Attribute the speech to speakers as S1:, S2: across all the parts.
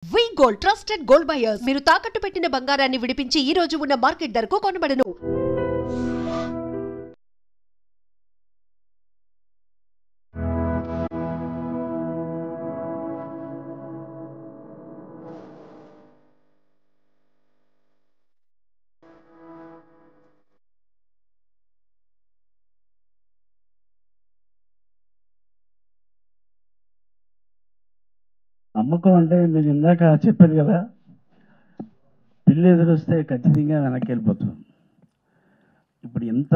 S1: వి gold trusted gold buyers మీరు తాకట్టు పెట్టిన బంగారాన్ని విడిపించి ఈ రోజు ఉన్న మార్కెట్ ధరకు కొనబడను.
S2: నమ్మకం అంటే మీరు ఇందాక చెప్పారు కదా, పిల్లి ఎదురొస్తే ఖచ్చితంగా వెనక్కి వెళ్ళిపోతాం. ఇప్పుడు ఎంత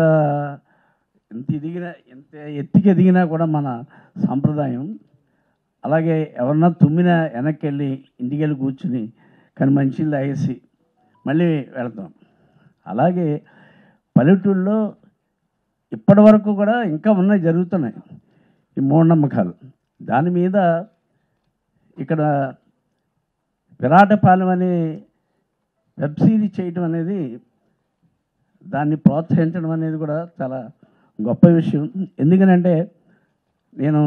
S2: ఎత్తుకి ఎదిగినా కూడా మన సాంప్రదాయం అలాగే ఎవరన్నా తుమ్మినా వెనక్కి వెళ్ళి ఇంటికి వెళ్ళి కూర్చుని కానీ మంచిలు తాగేసి మళ్ళీ వెళతాం. అలాగే పల్లెటూళ్ళలో ఇప్పటి వరకు కూడా ఇంకా ఉన్నాయి, జరుగుతున్నాయి ఈ మూఢనమ్మకాలు. దాని మీద ఇక్కడ విరాటపాలెం అనే వెబ్ సిరీస్ చేయటం అనేది, దాన్ని ప్రోత్సహించడం అనేది కూడా చాలా గొప్ప విషయం. ఎందుకనంటే నేను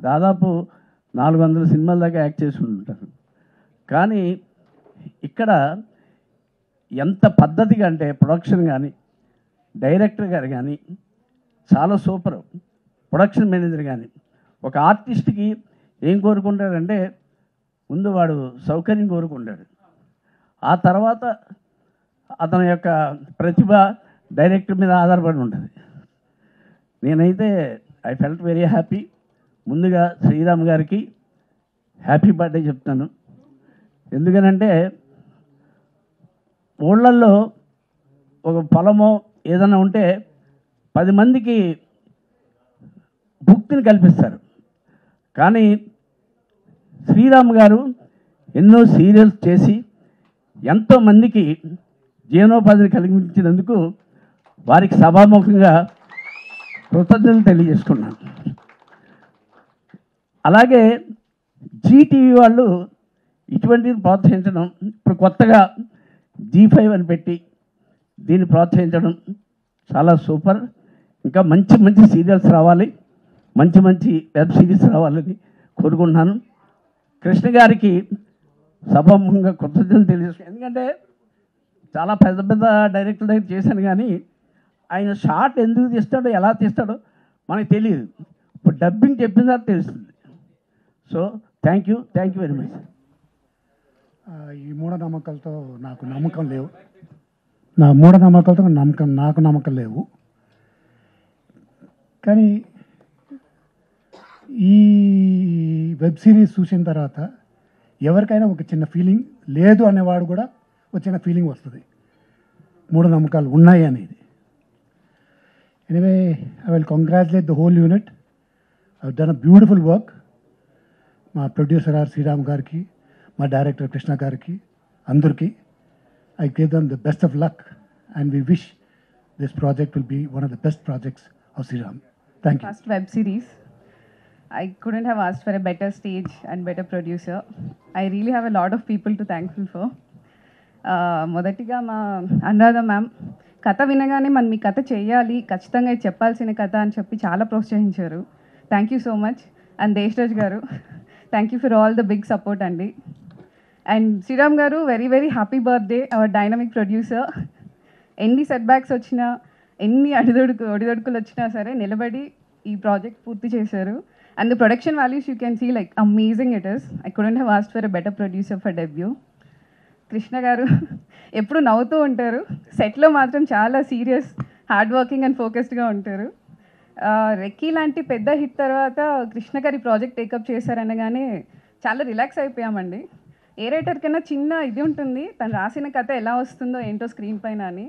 S2: దాదాపు 400 సినిమాల దాకా యాక్ట్ చేసి ఉంటాను. కానీ ఇక్కడ ఎంత పద్ధతిగా అంటే ప్రొడక్షన్ కానీ డైరెక్టర్ గారు కానీ చాలా సూపర్. ప్రొడక్షన్ మేనేజర్ కానీ ఒక ఆర్టిస్ట్కి ఏం కోరుకుంటాడంటే ముందు వాడు సౌకర్యం కోరుకుంటాడు, ఆ తర్వాత అతని యొక్క ప్రతిభ డైరెక్టర్ మీద ఆధారపడి ఉంటుంది. నేనైతే ఐ ఫెల్ట్ వెరీ హ్యాపీ. ముందుగా శ్రీరామ్ గారికి హ్యాపీ బర్త్డే చెప్తాను. ఎందుకనంటే ఊళ్ళల్లో ఒక పొలమో ఏదైనా ఉంటే 10 మందికి భుక్తిని కల్పిస్తారు. కానీ శ్రీరామ్ గారు ఎన్నో సీరియల్స్ చేసి ఎంతోమందికి జీవనోపాధిని కలిగించినందుకు వారికి సభాముఖంగా కృతజ్ఞతలు తెలియజేసుకున్నాను. అలాగే జీటీవీ వాళ్ళు ఇటువంటివి ప్రోత్సహించడం, ఇప్పుడు కొత్తగా G5 అని పెట్టి దీన్ని ప్రోత్సహించడం చాలా సూపర్. ఇంకా మంచి మంచి సీరియల్స్ రావాలి, మంచి మంచి వెబ్ సిరీస్ రావాలని కోరుకుంటున్నాను. కృష్ణ గారికి సభాముఖంగా కృతజ్ఞతలు తెలియజేస్తాను. ఎందుకంటే చాలా పెద్ద పెద్ద డైరెక్టర్ దగ్గర చేశాను, కానీ ఆయన షార్ట్ ఎందుకు తీస్తాడో ఎలా తీస్తాడో మనకు తెలియదు. ఇప్పుడు డబ్బింగ్ చెప్పిన తర్వాత తెలుస్తుంది. So thank you very much.
S3: ఈ మూఢనమ్మకాలతో నాకు నమ్మకం లేవు. నాకు నమ్మకం లేవు. కానీ ఈ వెబ్ సిరీస్ చూసిన తర్వాత ఎవరికైనా ఒక చిన్న ఫీలింగ్, లేదు అనేవాడు కూడా ఒక చిన్న ఫీలింగ్ వస్తుంది మూఢనమ్మకాలు ఉన్నాయి అనేది. Anyway, I will congratulate the whole unit. I done a beautiful work. మా ప్రొడ్యూసర్ గారు శ్రీరామ్ గారికి, మా డైరెక్టర్ కృష్ణ గారికి, అందరికీ I give them the best of luck and we wish this project will be one of the best projects of Sriram. Thank you.
S4: First web series. I couldn't have asked for a better stage and better producer. I really have a lot of people to thankful for. మొదటిగా మా Anuradha ma'am కథ వినగానే మనం మీ కథ చేయాలి, ఖచ్చితంగా ఇది చెప్పాల్సిన కథ అని చెప్పి చాలా ప్రోత్సహించారు. Thank you so much. And Desaraj garu, thank you for all the big support అండి. And Sriram garu, very very happy birthday our dynamic producer. ఎన్ని సెట్ బ్యాక్స్ వచ్చినా, ఎన్ని ఒడిదొడుకులు వచ్చినా సరే నిలబడి ఈ ప్రాజెక్ట్ పూర్తి చేశారు. And the production values you can see like amazing it is. I couldn't have asked for a better producer for debut. Krishna గారు ఎప్పుడు నవ్వుతూ ఉంటారు, సెట్లో మాత్రం చాలా సీరియస్, హార్డ్ వర్కింగ్ అండ్ ఫోకస్డ్గా ఉంటారు. రెక్కీ లాంటి పెద్ద హిట్ తర్వాత కృష్ణ గారి ప్రాజెక్ట్ టేకప్ చేశారనగానే చాలా రిలాక్స్ అయిపోయామండి. ఏ రైటర్ కన్నా చిన్న ఇది ఉంటుంది, తను రాసిన కథ ఎలా వస్తుందో ఏంటో స్క్రీన్ పైన అని.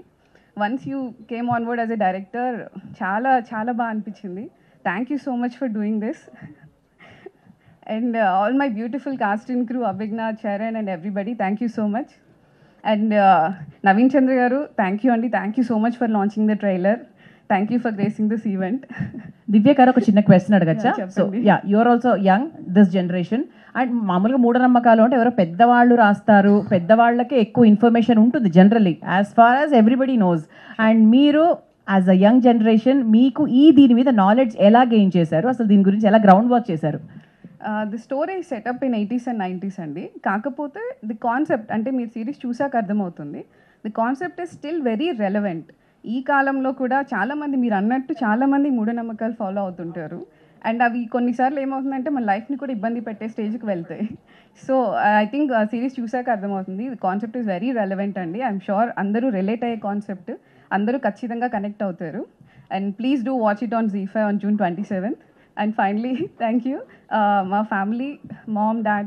S4: Once you came on board as a director చాలా చాలా బాగా అనిపించింది. Thank you so much for doing this. And all my beautiful cast and crew, Abhigna, Charan and everybody, thank you so much. And Naveen Chandra garu, thank you అండి. Thank you so much for launching the trailer. Thank you for gracing this event.
S5: Divya garu, ఒక చిన్న question అడగచ్చా? So
S4: చెప్పండి.
S5: You're also young this generation. And మామూలుగా మూఢనమ్మకాలు అంటే ఎవరో పెద్దవాళ్ళు రాస్తారు, పెద్దవాళ్ళకే ఎక్కువ ఇన్ఫర్మేషన్ ఉంటుంది generally, as far as everybody knows. And మీరు యాజ్ అ యంగ్ జనరేషన్ మీకు దీని మీద నాలెడ్జ్ ఎలా గెయిన్ చేశారు, అసలు దీని గురించి ఎలా గ్రౌండ్ వర్క్ చేశారు?
S4: The story setup in 80s and 90s అండి. కాకపోతే ది కాన్సెప్ట్ అంటే మీరు సిరీస్ చూసాక అర్థమవుతుంది. The concept is still very relevant. ఈ కాలంలో కూడా చాలామంది మీరు అన్నట్టు చాలామంది మూఢనమ్మకాలు ఫాలో అవుతుంటారు. అండ్ అవి కొన్నిసార్లు ఏమవుతుందంటే మన లైఫ్ని కూడా ఇబ్బంది పెట్టే స్టేజ్కి వెళ్తాయి. సో ఐ థింక్ సిరీస్ చూసాక అర్థమవుతుంది. The concept is very relevant అండి. ఐఎమ్ షూర్ అందరూ రిలేట్ అయ్యే కాన్సెప్ట్, అందరూ ఖచ్చితంగా కనెక్ట్ అవుతారు. And please do watch it on ZEE5 on June 27th. And finally, thank you, my family, mom, dad,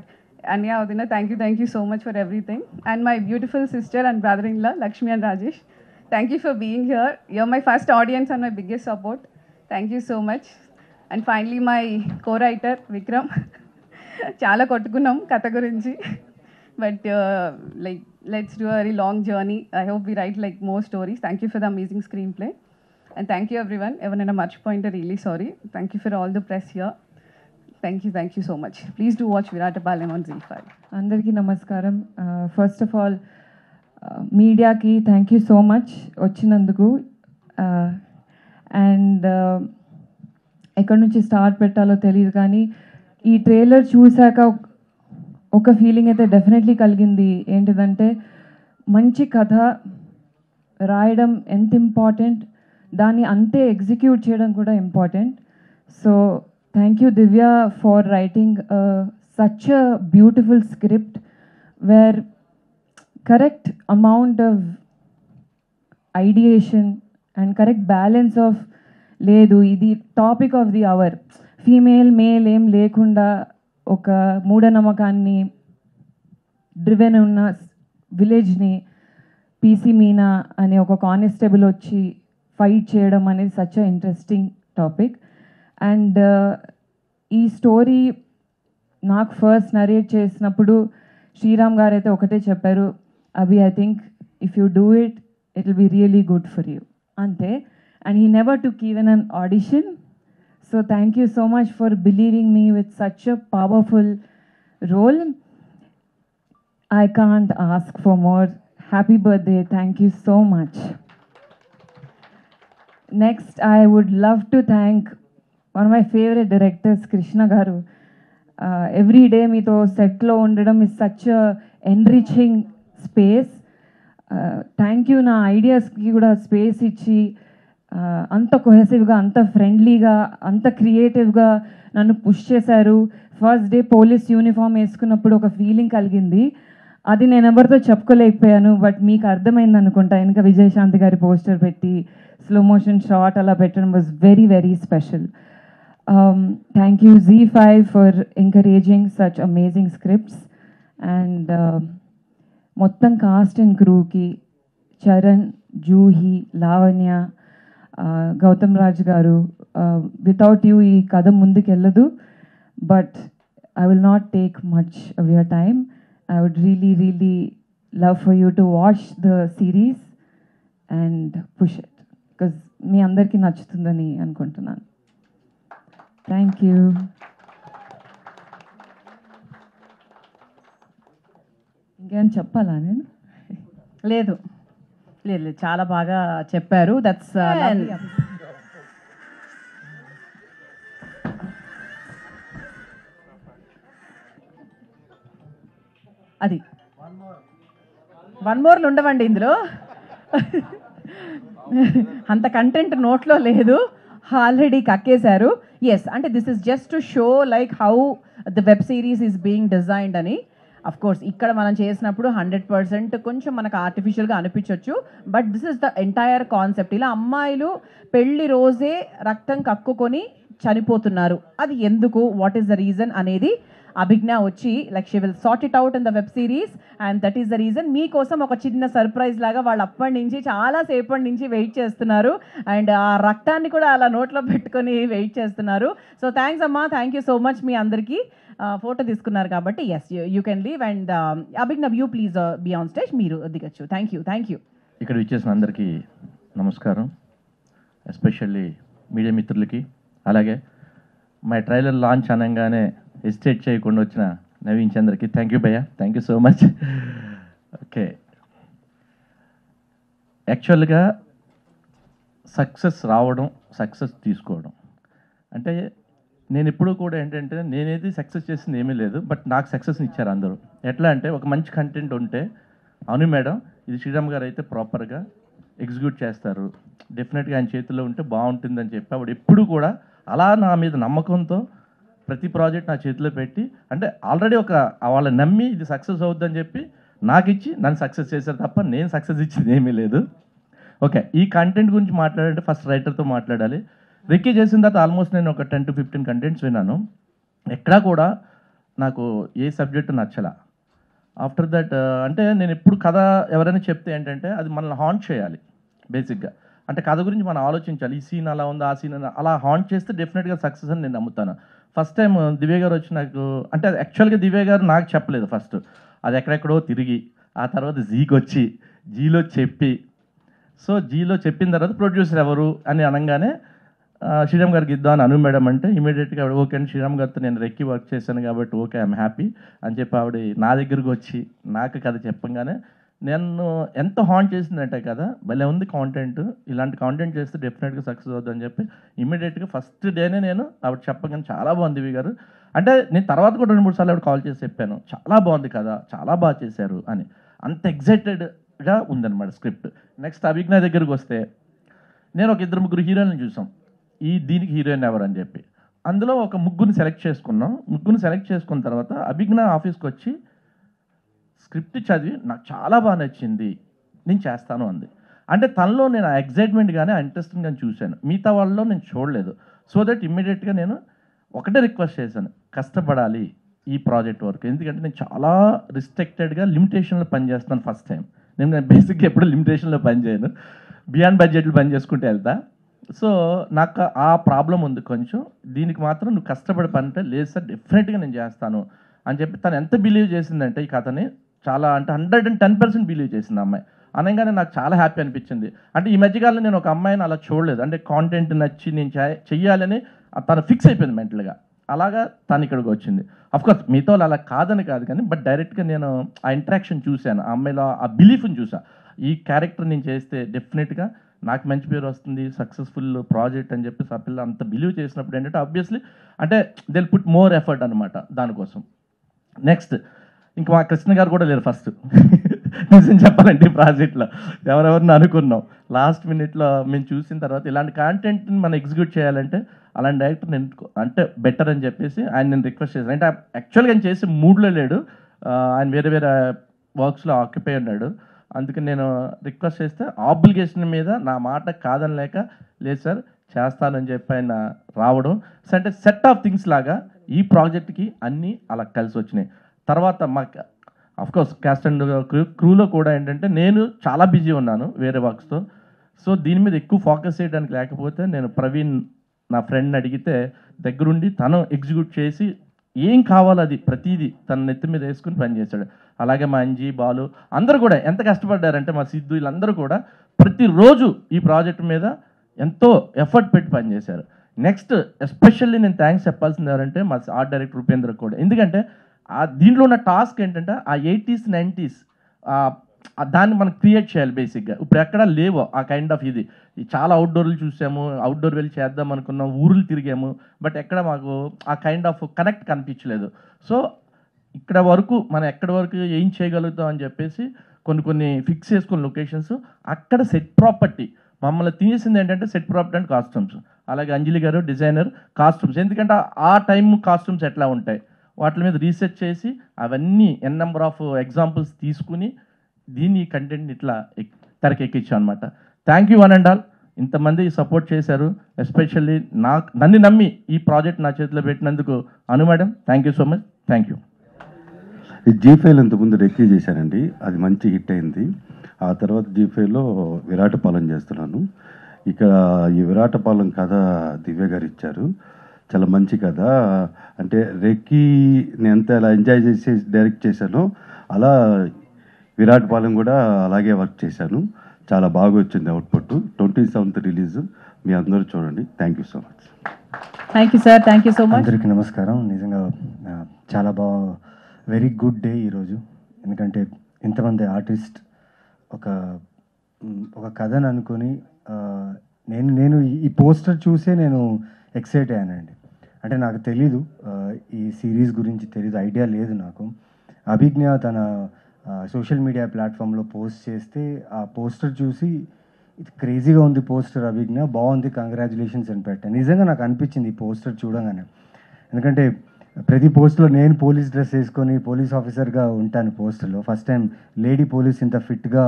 S4: Anya, Udina, thank you so much for everything. And my beautiful sister and brother-in-law, Lakshmi and Rajesh, thank you for being here. You're my first audience and my biggest support. Thank you so much. And finally, my co-writer, Vikram. Chala kottukunnam katha gurinchi. But like, let's do a very long journey. I hope we write like more stories. Thank you for the amazing screenplay. And thank you everyone. Evanina Marchipointe, really sorry. Thank you for all the press here. Thank you so much. Please do watch Viratapalayam on ZEE5.
S6: అందరికీ నమస్కారం. First of all మీడియాకి thank you so much వచ్చినందుకు. And ఎక్కడి నుంచి start పెట్టాలో తెలియదు, కానీ ఈ ట్రైలర్ చూశాక ఒక ఫీలింగ్ అయితే డెఫినెట్లీ కలిగింది. ఏంటిదంటే మంచి కథ రాయడం ఎంత ఇంపార్టెంట్, దాన్ని అంతే ఎగ్జిక్యూట్ చేయడం కూడా important. So thank you Divya for writing such a beautiful script where correct amount of ideation and correct balance of లేదు ఇది topic of the hour, female male ఏం లేకుండా ఒక మూఢనమ్మకాన్ని డ్రివెన్ ఉన్న విలేజ్ని PC మీనా అనే ఒక కానిస్టేబుల్ వచ్చి ఫైట్ చేయడం అనేది such a interesting topic. And ఈ స్టోరీ నాకు ఫస్ట్ నరేట్ చేసినప్పుడు శ్రీరామ్ గారు అయితే ఒకటే చెప్పారు, Abhi I think if you do it it will be really good for you అంతే. And he never took even an audition. So thank you so much for believing me with such a powerful role. I can't ask for more. Happy birthday. Thank you so much. Next, I would love to thank one of my favorite directors, Krishna Garu. Every day meeto set lo undadam is such a enriching space. Thank you na ideas ki kuda space ichi anta cohesive ga, anta friendly ga, anta creative ga nannu push chesaru. First day police uniform వేసుకున్నప్పుడు ఒక feeling కలిగింది, అది నేను ఎవరితో చెప్పుకోలేకపోయాను. But మీకు అర్థమైంది అనుకుంటా, వెనక విజయశాంతి గారి పోస్టర్ పెట్టి స్లో మోషన్ షాట్ అలా పెట్టడం was very very special. Thank you ZEE5 for encouraging such amazing scripts. And మొత్తం కాస్ట్ అండ్ క్రూకి చరణ్, జూహి, లావణ్య, గౌతమ్ రాజ్ గారు, వితౌట్ యూ ఈ కథ ముందుకెళ్ళదు. But I will not take much of your time. I would really love for you to watch the series and push it because మీ అందరికీ నచ్చుతుందని అనుకుంటున్నాను. Thank you. ఇంకేమైనా చెప్పాలా నేను?
S5: లేదు లేదు లేదు, చాలా బాగా చెప్పారు. దట్స్ అది వన్ మోర్లు ఉండవండి ఇందులో, అంత కంటెంట్ నోట్లో లేదు, ఆల్రెడీ కక్కేశారు. ఎస్, అంటే this is just to show like how the web series is being designed అని. అఫ్ కోర్స్ ఇక్కడ మనం చేసినప్పుడు 100% కొంచెం మనకు ఆర్టిఫిషియల్గా అనిపించవచ్చు, but this is the entire concept. ఇలా అమ్మాయిలు పెళ్లి రోజే రక్తం కక్కుకొని చనిపోతున్నారు, అది ఎందుకు, వాట్ ఈస్ ద రీజన్ అనేది అభిజ్ఞ వచ్చి like she will sort it out in the web series and that is the reason. మీకోసం ఒక చిన్న సర్ప్రైజ్ లాగా వాళ్ళు అప్పటి నుంచి చాలా సేపటి నుంచి వెయిట్ చేస్తున్నారు అండ్ ఆ రక్తాన్ని కూడా అలా నోట్లో పెట్టుకొని వెయిట్ చేస్తున్నారు. సో థ్యాంక్స్ అమ్మా, థ్యాంక్ యూ సో మచ్. మీ అందరికీ ఫోటో తీసుకున్నారు కాబట్టి yes you can leave and Abhigna you please be on stage, మీరు దిగచ్చు. Thank you.
S7: ఇక్కడ ఇచ్చేసిన అందరికీ నమస్కారం, ఎస్పెషల్లీ మీడియా మిత్రులకి. అలాగే మా ట్రైలర్ లాంచ్ అనగానే హెసిటేట్ చేయకుండా వచ్చిన నవీన్ చంద్రకి థ్యాంక్ యూ భయ్యా, thank you so much. Okay, యాక్చువల్గా సక్సెస్ రావడం, సక్సెస్ తీసుకోవడం అంటే నేను ఎప్పుడూ కూడా ఏంటంటే నేనేది సక్సెస్ చేసింది ఏమీ లేదు, బట్ నాకు సక్సెస్ని ఇచ్చారు అందరూ. ఎట్లా అంటే ఒక మంచి కంటెంట్ ఉంటే అవును మేడం ఇది శ్రీరామ్ గారు అయితే ప్రాపర్గా ఎగ్జిక్యూట్ చేస్తారు, డెఫినెట్గా ఆయన చేతిలో ఉంటే బాగుంటుందని చెప్పి ఆవిడ ఎప్పుడు కూడా అలా నా మీద నమ్మకంతో ప్రతి ప్రాజెక్ట్ నా చేతిలో పెట్టి, అంటే ఆల్రెడీ ఒక వాళ్ళని నమ్మి ఇది సక్సెస్ అవుద్దని చెప్పి నాకు ఇచ్చి నన్ను సక్సెస్ చేశారు తప్ప నేను సక్సెస్ ఇచ్చింది ఏమీ లేదు. ఓకే, ఈ కంటెంట్ గురించి మాట్లాడాలంటే ఫస్ట్ రైటర్తో మాట్లాడాలి. రిక్కీ చేసిన తర్వాత ఆల్మోస్ట్ నేను ఒక 10 to 15 కంటెంట్స్ విన్నాను. ఎక్కడా కూడా నాకు ఏ సబ్జెక్టు నచ్చలా. ఆఫ్టర్ దట్ అంటే నేను ఎప్పుడు కథ ఎవరైనా చెప్తే ఏంటంటే అది మనల్ని హాంట్ చేయాలి బేసిక్గా. అంటే కథ గురించి మనం ఆలోచించాలి, ఈ సీన్ అలా ఉంది, ఆ సీన్ అలా హాంట్ చేస్తే డెఫినెట్గా సక్సెస్ అని నేను నమ్ముతాను. ఫస్ట్ టైం దివ్య గారు వచ్చి నాకు, అంటే యాక్చువల్గా దివ్య గారు నాకు చెప్పలేదు ఫస్ట్, అది ఎక్కడెక్కడో తిరిగి ఆ తర్వాత జీకి వచ్చి జీలో చెప్పి, సో జీలో చెప్పిన తర్వాత ప్రొడ్యూసర్ ఎవరు అని అనగానే శ్రీరామ్ గారికి ఇద్దాం అని అను మేడం అంటే ఇమీడియట్గా ఆవిడ ఓకే అని శ్రీరామ్ గారితో నేను రెక్కి వర్క్ చేశాను కాబట్టి ఓకే ఐఎమ్ హ్యాపీ అని చెప్పి ఆవిడ నా దగ్గరకు వచ్చి నాకు కథ చెప్పంగానే నేను ఎంత హాంట్ చేసిందంటే కదా భలే ఉంది కాంటెంట్, ఇలాంటి కాంటెంట్ చేస్తే డెఫినెట్గా సక్సెస్ అవుతుందని చెప్పి ఇమీడియట్గా ఫస్ట్ డేనే నేను ఆవిడ చెప్పగానే చాలా బాగుంది దివి గారు అంటే, నేను తర్వాత కూడా 2-3 సార్లు ఆవిడ కాల్ చేసి చెప్పాను చాలా బాగుంది కదా, చాలా బాగా చేశారు అని. అంత ఎగ్జైటెడ్గా ఉందన్నమాట స్క్రిప్ట్. నెక్స్ట్ అభిజ్ఞ దగ్గరికి వస్తే నేను ఒక 2-3 హీరోయిన్లు చూసాం, దీనికి హీరోయిన్ ఎవరు అని చెప్పి. అందులో ఒక ముగ్గురిని సెలెక్ట్ చేసుకున్నాం. ముగ్గురిని సెలెక్ట్ చేసుకున్న తర్వాత అభిజ్ఞ ఆఫీస్కి వచ్చి స్క్రిప్ట్ చదివి నాకు చాలా బాగా నచ్చింది, నేను చేస్తాను అంది. అంటే తనలో నేను ఆ ఎగ్జైట్మెంట్ కానీ ఆ ఇంట్రెస్టింగ్ కానీ చూశాను, మిగతా వాళ్ళలో నేను చూడలేదు. సో దట్ ఇమ్మీడియట్గా నేను ఒకటే రిక్వెస్ట్ చేశాను, కష్టపడాలి ఈ ప్రాజెక్ట్ వర్క్, ఎందుకంటే నేను చాలా రిస్ట్రిక్టెడ్గా లిమిటేషన్లో పనిచేస్తాను ఫస్ట్ టైం. నేను బేసిక్గా ఎప్పుడు లిమిటేషన్లో పనిచేయను, బియాండ్ బడ్జెట్లో పని చేసుకుంటే వెళ్తా. సో నాకు ఆ ప్రాబ్లం ఉంది కొంచెం, దీనికి మాత్రం నువ్వు కష్టపడి పని అంటే లేదు సార్ డెఫినెట్గా నేను చేస్తాను అని చెప్పి తను ఎంత బిలీవ్ చేసిందంటే ఈ కథని చాలా అంటే 110% బిలీవ్ చేసింది అమ్మాయి. అనగానే నాకు చాలా హ్యాపీ అనిపించింది. అంటే ఈ మధ్యకాలంలో నేను ఒక అమ్మాయిని అలా చూడలేదు, అంటే కాంటెంట్ నచ్చి నేను చెయ్యాలని తను ఫిక్స్ అయిపోయింది మెంటల్గా, అలాగా తను ఇక్కడికి వచ్చింది. అఫ్కోర్స్ మిగతా వాళ్ళు అలా కాదని కాదు కానీ, బట్ డైరెక్ట్గా నేను ఆ ఇంట్రాక్షన్ చూశాను, ఆ అమ్మాయిలో ఆ బిలీఫ్ని చూసా, ఈ క్యారెక్టర్ నేను చేస్తే డెఫినెట్గా నాకు మంచి పేరు వస్తుంది, సక్సెస్ఫుల్ ప్రాజెక్ట్ అని చెప్పి ఆ పిల్ల అంత బిలీవ్ చేసినప్పుడు ఏంటంటే ఆబ్వియస్లీ అంటే దిల్ పుట్ మోర్ ఎఫర్ట్ అనమాట దానికోసం. నెక్స్ట్ ఇంకా మా కృష్ణ గారు కూడా లేరు ఫస్ట్ నిజం చెప్పాలంటే ఈ ప్రాజెక్ట్లో ఎవరెవరిని అనుకున్నాం, లాస్ట్ మినిట్లో మేము చూసిన తర్వాత ఇలాంటి కాంటెంట్ని మనం ఎగ్జిక్యూట్ చేయాలంటే అలాంటి డైరెక్టర్ నేను అంటే బెటర్ అని చెప్పేసి ఆయన నేను రిక్వెస్ట్ చేశాను. అంటే యాక్చువల్గా ఆయన చేసే మూడ్లో లేడు, ఆయన వేరే వేరే వర్క్స్లో ఆక్యుపై ఉన్నాడు. అందుకని నేను రిక్వెస్ట్ చేస్తే ఆబ్లిగేషన్ మీద నా మాట కాదని లేక లేదు సార్ చేస్తానని చెప్పి ఆయన రావడం, అంటే సెట్ ఆఫ్ థింగ్స్ లాగా ఈ ప్రాజెక్ట్కి అన్నీ అలా కలిసి వచ్చినాయి. తర్వాత మాకు అఫ్కోర్స్ క్యాస్ట్ అండ్ క్రూలో కూడా ఏంటంటే నేను చాలా బిజీ ఉన్నాను వేరే వర్క్స్తో, సో దీని మీద ఎక్కువ ఫోకస్ చేయడానికి లేకపోతే నేను ప్రవీణ్ నా ఫ్రెండ్ని అడిగితే దగ్గరుండి తను ఎగ్జిక్యూట్ చేసి ఏం కావాలో అది ప్రతిదీ తన నెత్తి మీద వేసుకుని పనిచేశాడు. అలాగే మా అంజీ బాలు అందరూ కూడా ఎంత కష్టపడ్డారంటే మా సిద్ధు వీళ్ళందరూ కూడా ప్రతిరోజు ఈ ప్రాజెక్ట్ మీద ఎంతో ఎఫర్ట్ పెట్టి పనిచేశారు. నెక్స్ట్ ఎస్పెషల్లీ నేను థ్యాంక్స్ చెప్పాల్సింది ఎవరంటే మా ఆర్ట్ డైరెక్టర్ ఉపేంద్ర కూడా, ఎందుకంటే దీంట్లో ఉన్న టాస్క్ ఏంటంటే ఆ 80s 90s దాన్ని మనం క్రియేట్ చేయాలి బేసిక్గా. ఇప్పుడు ఎక్కడా లేవు ఆ కైండ్ ఆఫ్ ఇది చాలా అవుట్డోర్లు చూసాము, అవుట్డోర్ వెళ్ళి చేద్దాం అనుకున్నాం, ఊర్లు తిరిగాము, బట్ ఎక్కడ మాకు ఆ కైండ్ ఆఫ్ కనెక్ట్ కనిపించలేదు. సో ఇక్కడ వరకు మనం ఎక్కడి వరకు ఏం చేయగలుగుతాం అని చెప్పేసి కొన్ని ఫిక్స్ చేసుకున్న లొకేషన్స్, అక్కడ సెట్ ప్రాపర్టీ మమ్మల్ని తీసింది ఏంటంటే సెట్ ప్రాపర్టీ అండ్ కాస్ట్యూమ్స్. అలాగే అంజలి గారు డిజైనర్ కాస్ట్యూమ్స్, ఎందుకంటే ఆ టైం కాస్ట్యూమ్స్ ఎట్లా ఉంటాయి వాటి మీద రీసెర్చ్ చేసి అవన్నీ నెంబర్ ఆఫ్ ఎగ్జాంపుల్స్ తీసుకుని దీన్ని కంటెంట్ని ఇట్లా తెరకెక్కించాం అనమాట. Thank you one and all, ఇంతమంది సపోర్ట్ చేశారు, ఎస్పెషల్లీ నన్ను నమ్మి ఈ ప్రాజెక్ట్ నా చేతిలో పెట్టినందుకు Anu madam thank you so much, thank you.
S8: G5 ఇంతకుముందు రెక్కీ చేశానండి, అది మంచి హిట్ అయింది. ఆ తర్వాత G5లో విరాటపాలెం చేస్తున్నాను. ఇక్కడ ఈ విరాటపాలెం కథ దివ్య గారు ఇచ్చారు, చాలా మంచి కథ. అంటే రెక్కీ నేను ఎంత ఎలా ఎంజాయ్ చేసి డైరెక్ట్ చేశానో అలా విరాటపాలెం కూడా అలాగే వర్క్ చేశాను, చాలా బాగా వచ్చింది అవుట్పుట్. 27th రిలీజ్, మీ అందరూ చూడండి. Thank you so much.
S5: Thank you sir, thank you so much.
S9: అందరికీ నమస్కారం. నిజంగా చాలా వెరీ గుడ్ డే ఈరోజు, ఎందుకంటే ఇంతమంది ఆర్టిస్ట్ ఒక కథను అనుకొని నేను ఈ పోస్టర్ చూసే నేను ఎక్సైట్ అయ్యానండి. అంటే నాకు తెలీదు, ఈ సిరీస్ గురించి తెలీదు, ఐడియా లేదు నాకు. అభిజ్ఞ తన సోషల్ మీడియా ప్లాట్ఫామ్లో పోస్ట్ చేస్తే ఆ పోస్టర్ చూసి ఇది క్రేజీగా ఉంది పోస్టర్ అభిజ్ఞ, బాగుంది, కంగ్రాచులేషన్స్ అని పెట్టాను. నిజంగా నాకు అనిపించింది ఈ పోస్టర్ చూడగానే, ఎందుకంటే ప్రతి పోస్ట్లో నేను పోలీస్ డ్రెస్ వేసుకొని పోలీస్ ఆఫీసర్గా ఉంటాను పోస్టర్లో. ఫస్ట్ టైం లేడీ పోలీస్ ఇంత ఫిట్గా,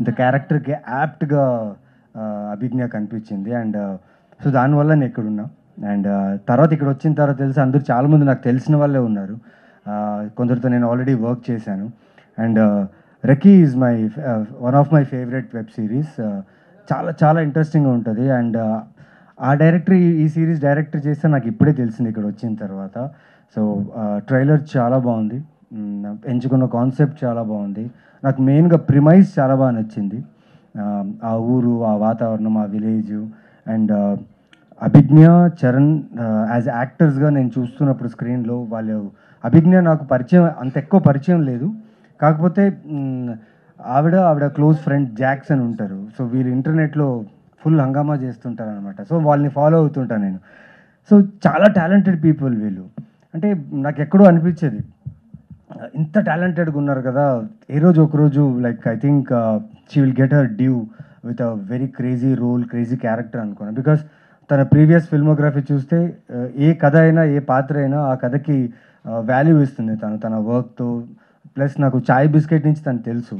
S9: ఇంత క్యారెక్టర్కి యాప్ట్గా అభిజ్ఞ కనిపించింది. అండ్ సో దానివల్ల నేను ఇక్కడ ఉన్నా. అండ్ తర్వాత ఇక్కడ వచ్చిన తర్వాత తెలిసి అందరూ చాలామంది నాకు తెలిసిన వాళ్ళే ఉన్నారు, కొందరితో నేను ఆల్రెడీ వర్క్ చేశాను. And Recce is my one of my favourite web series. చాలా చాలా ఇంట్రెస్టింగ్గా ఉంటుంది. అండ్ ఆ డైరెక్టర్ ఈ సిరీస్ డైరెక్టర్ చేస్తే నాకు ఇప్పుడే తెలిసింది ఇక్కడ వచ్చిన తర్వాత. సో ట్రైలర్ చాలా బాగుంది, ఎంచుకున్న కాన్సెప్ట్ చాలా బాగుంది. నాకు మెయిన్గా ప్రిమైజ్ చాలా బాగా నచ్చింది, ఆ ఊరు, ఆ వాతావరణం, ఆ విలేజ్. అండ్ అభిజ్ఞ, చరణ్ యాజ్ యాక్టర్స్గా నేను చూస్తున్నప్పుడు స్క్రీన్లో వాళ్ళు, అభిజ్ఞ నాకు పరిచయం అంత ఎక్కువ పరిచయం లేదు, కాకపోతే ఆవిడ క్లోజ్ ఫ్రెండ్ జాక్స్ అని ఉంటారు. సో వీళ్ళు ఇంటర్నెట్లో ఫుల్ హంగామా చేస్తుంటారు అనమాట. సో వాళ్ళని ఫాలో అవుతుంటాను నేను. సో చాలా టాలెంటెడ్ పీపుల్ వీళ్ళు. అంటే నాకు ఎక్కడో అనిపించేది ఇంత టాలెంటెడ్గా ఉన్నారు కదా, ఏ రోజు ఒకరోజు like I think she will get her due with a very crazy role, crazy character అనుకున్నాను. బికాస్ తన ప్రీవియస్ ఫిల్మోగ్రఫీ చూస్తే ఏ కథ అయినా, ఏ పాత్ర అయినా ఆ కథకి వాల్యూ ఇస్తుంది తన వర్క్తో. ప్లస్ నాకు చాయ్ బిస్కెట్ నుంచి తను తెలుసు,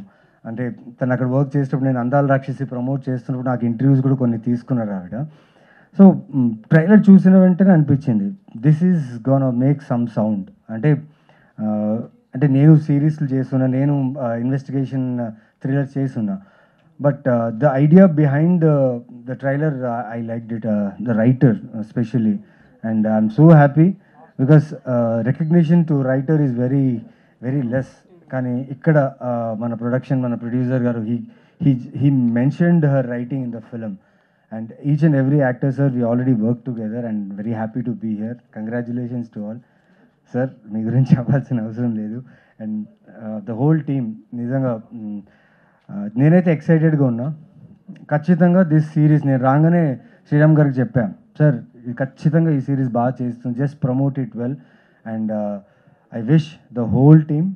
S9: అంటే తను అక్కడ వర్క్ చేసేటప్పుడు నేను అందాల రాక్షసి ప్రమోట్ చేస్తున్నప్పుడు నాకు ఇంటర్వ్యూస్ కూడా కొన్ని తీసుకున్నారు ఆవిడ. సో ట్రైలర్ చూసిన వెంటనే అనిపించింది this is gonna make some sound. అంటే నేను సిరీస్లు చేస్తున్నా, నేను ఇన్వెస్టిగేషన్ థ్రిల్లర్ చేస్తున్నా, but the idea behind the trailer I liked it, the writer specially. And I'm so happy because recognition to writer is very very less. కానీ ఇక్కడ మన producer గారు he mentioned her writing in the film, and each and every actor, sir, we already worked together and very happy to be here. Congratulations to all, sir. మీ గురించి చెప్పాల్సిన అవసరం లేదు. And the whole team నిజంగా నేనైతే ఎక్సైటెడ్గా ఉన్నా. ఖచ్చితంగా this series నేను రాగానే శ్రీరామ్ గారికి చెప్పాను, సార్ ఖచ్చితంగా ఈ సిరీస్ బాగా చేస్తుంది, just promote it well. And I wish the whole team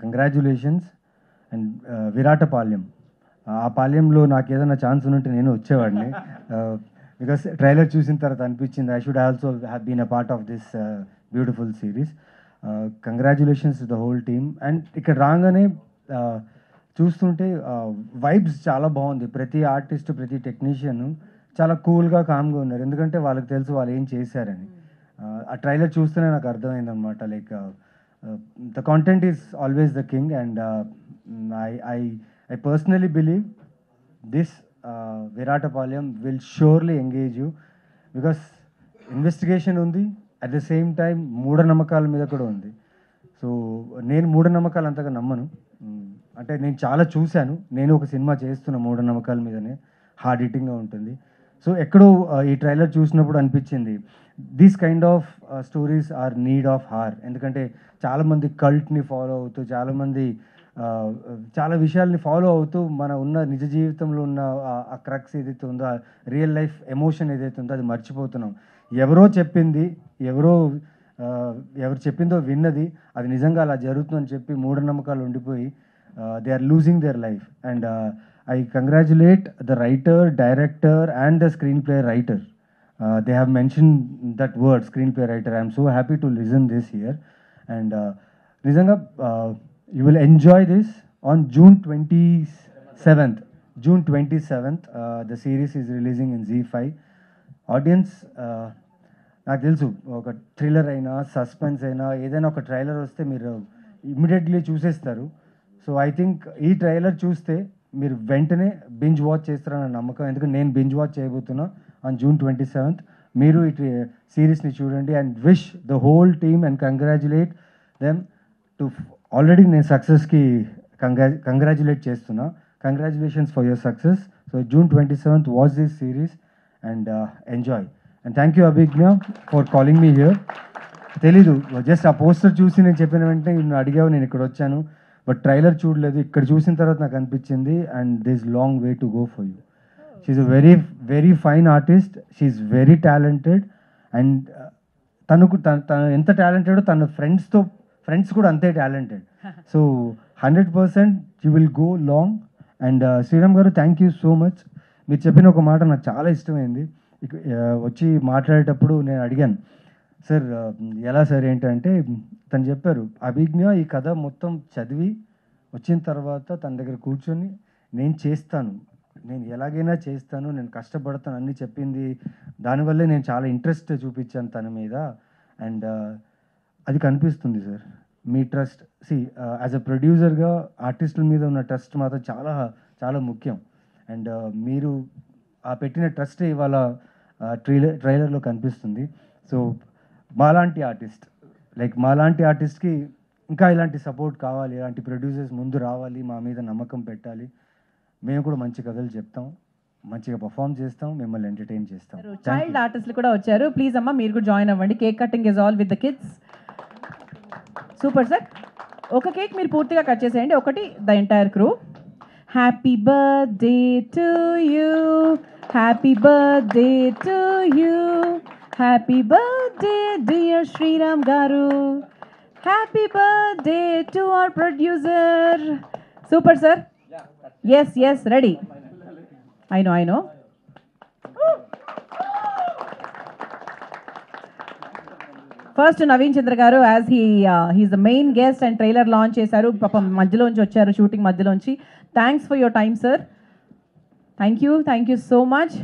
S9: congratulations. And Viratapalem, ఆ పాలెంలో నాకు ఏదైనా ఛాన్స్ ఉంటే నేను వచ్చేవాడిని, బికాస్ ట్రైలర్ చూసిన తర్వాత అనిపించింది I should also have been a part of this beautiful series. Congratulations to the whole team. And ఇక్కడ రాగానే చూస్తుంటే వైబ్స్ చాలా బాగుంది. ప్రతి ఆర్టిస్ట్, ప్రతి టెక్నీషియన్ చాలా కూల్గా, కామ్గా ఉన్నారు, ఎందుకంటే వాళ్ళకి తెలుసు వాళ్ళు ఏం చేశారని. ఆ ట్రైలర్ చూస్తేనే నాకు అర్థమైందనమాట, like the content is always the king. And I personally believe this Viratapalem will surely engage you, because investigation undi, at the same time మూఢనమ్మకాల మీద కూడా ఉంది. సో నేను మూఢనమ్మకాలు అంతగా నమ్మను, అంటే నేను చాలా చూశాను, నేను ఒక సినిమా చేస్తున్న మూఢనమ్మకాల మీదనే, హార్డ్ హిట్టింగ్గా ఉంటుంది. సో ఎక్కడో ఈ ట్రైలర్ చూసినప్పుడు అనిపించింది these kind of stories are need of hour. ఎందుకంటే చాలామంది కల్ట్ని ఫాలో అవుతూ, చాలామంది చాలా విషయాల్ని ఫాలో అవుతూ మన ఉన్న నిజ జీవితంలో ఉన్న ఆ క్రక్స్ ఏదైతే ఉందో, ఆ రియల్ లైఫ్ ఎమోషన్ ఏదైతే ఉందో అది మర్చిపోతున్నాం. ఎవరో చెప్పింది, ఎవరు చెప్పిందో విన్నది అది నిజంగా అలా జరుగుతుందని చెప్పి మూఢనమ్మకాలు ఉండిపోయి they are losing their life. And I congratulate the writer, director and the screenplay writer. They have mentioned that word, screenplay writer. I am so happy to listen this here. And nizanga you will enjoy this on June 27th. June 27th, the series is releasing in Z5. Audience, నాకు తెలుసు ఒక thriller అయినా, suspense అయినా, ఏదైనా ఒక trailer వస్తే మీరు immediately చూసేస్తారు. సో ఐ థింక్ ఈ ట్రైలర్ చూస్తే మీరు వెంటనే బింజ్ వాచ్ చేస్తారన్న నమ్మకం, ఎందుకంటే నేను బింజ్ వాచ్ చేయబోతున్నా on June 27th. మీరు ఈ సిరీస్ని చూడండి and wish the whole team and congratulate them to already నేను సక్సెస్కి కంగ్రాచులేట్ చేస్తున్నా. Congratulations for your success. So June 27th watch this series and enjoy. And thank you Abhigna for calling me here. తెలీదు, just ఆ poster చూసి నేను చెప్పిన వెంటనే నేను అడిగావు, నేను ఇక్కడ వచ్చాను, బట్ ట్రైలర్ చూడలేదు. ఇక్కడ చూసిన తర్వాత నాకు అనిపించింది and this long way to go for you. She's a very, very fine artist. She's very talented, and తను ఎంత టాలెంటెడ్, తన ఫ్రెండ్స్ కూడా అంతే talented. So 100% you will go long. And Sriram గారు, థ్యాంక్ యూ సో మచ్. మీరు చెప్పిన ఒక మాట నాకు చాలా ఇష్టమైంది. వచ్చి మాట్లాడేటప్పుడు నేను అడిగాను, సార్ ఎలా సార్ ఏంటంటే, తను చెప్పారు అభిజ్ఞ ఈ కథ మొత్తం చదివి వచ్చిన తర్వాత తన దగ్గర కూర్చొని నేను చేస్తాను, నేను ఎలాగైనా చేస్తాను, నేను కష్టపడతాను అన్నీ చెప్పింది. దానివల్లే నేను చాలా ఇంట్రెస్ట్ చూపించాను తన మీద. అండ్ అది కనిపిస్తుంది sir me trust. As a ప్రొడ్యూసర్గా ఆర్టిస్టుల మీద ఉన్న ట్రస్ట్ మాత్రం చాలా చాలా ముఖ్యం. అండ్ మీరు ఆ పెట్టిన ట్రస్టే ఇవాళ ట్రైలర్లో కనిపిస్తుంది. సో మాలాంటి ఆర్టిస్ట్కి ఇంకా ఇలాంటి సపోర్ట్ కావాలి, ఇలాంటి ప్రొడ్యూసర్స్ ముందు రావాలి, మా మీద నమ్మకం పెట్టాలి. మేము కూడా మంచి కథలు చెప్తాం, మంచిగా పర్ఫామ్ చేస్తాం, మిమ్మల్ని ఎంటర్టైన్ చేస్తాం.
S5: చైల్డ్ ఆర్టిస్టులు కూడా వచ్చారు. ప్లీజ్ అమ్మా మీరు కూడా జాయిన్ అవ్వండి. Cake cutting is all with the kids. Super sir. ఒక కేక్ మీరు పూర్తిగా కట్ చేసేయండి, ఒకటి the entire crew. Happy birthday to you, happy birthday to you, happy birthday dear Sriram garu, happy birthday to our producer. Super sir. yes ready. I know first Naveen Chandra garu, as he's the main guest and trailer launch చేశారు. పాపం మధ్యలోంచి వచ్చారు, shooting మధ్యలోంచి. Thanks for your time sir. Thank you so much.